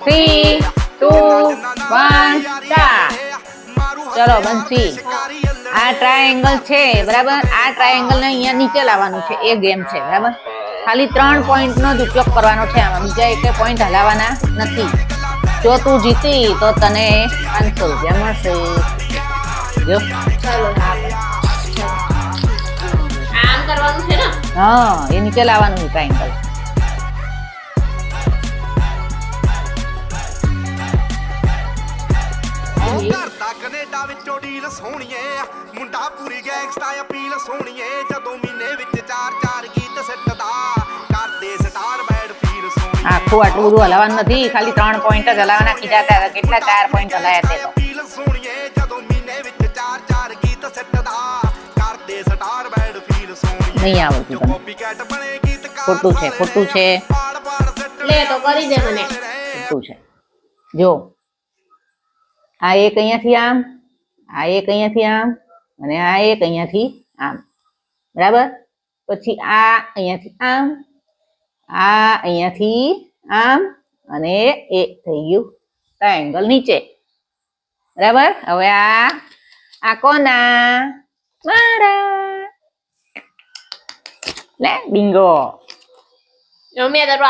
3 2 1 start. ચલો બંસી, આ triangle છે બરાબર. આ ટ્રાયેંગલ ને અહીંયા નીચે લાવવાનું છે, એ ગેમ છે બરાબર. ખાલી 3 પોઈન્ટ નો જ ઉપયોગ કરવાનો છે આમાં, બીજા એકે પોઈન્ટ હલાવવાના નથી. જો તું જીતી તો તને 500 રૂપિયા મળશે. જો આમ કરવાનું છે ને? હા, એ નીચે લાવવાનું છે ટ્રાયેંગલ. ਕੈਨੇਡਾ ਵਿੱਚੋਂ ਡੀਲ ਸੋਹਣੀਏ ਮੁੰਡਾ ਪੂਰੀ ਗੈਂਗਸਟਾ ਅਪੀਲ ਸੋਹਣੀਏ ਜਦੋਂ ਮਹੀਨੇ ਵਿੱਚ 4 ਗੀਤ ਸਿੱਟਦਾ ਕਰਦੇ ਸਟਾਰ ਬੈਡ ਫੀਲ ਸੋਹਣੀਏ આખું આટલું બધું હલાવવાનું નથી, ખાલી 3 પોઈન્ટ જ હલાવવાના. કેટલા 4 પોઈન્ટ હલાયા તે તો ਅਪੀਲ ਸੋਹਣੀਏ ਜਦੋਂ ਮਹੀਨੇ ਵਿੱਚ 4 ગીત ਸਿੱਟਦਾ ਕਰਦੇ ਸਟਾਰ ਬੈਡ ਫੀਲ ਸੋਹਣੀਏ નહીં આવડતું તને. કોપી કેટ બਣੇ ગીતਕਾਰ ખોટું છે, ખોટું છે, પાડ સિੱટ લે તો કરી દે મને. ખોટું છે. જો આ એક અહીંયાથી આમ, આ એક અહીંયાથી આમ, અને આ એક અહીંયાથી આમ બરાબર. પછી આ અહીંયાથી આમ, આ અહીંયાથી આમ, અને એ થઈ ગયું ટ્રાયેંગલ નીચે બરાબર. હવે આ કોના? મારા. લે બિંગો. મેં તારું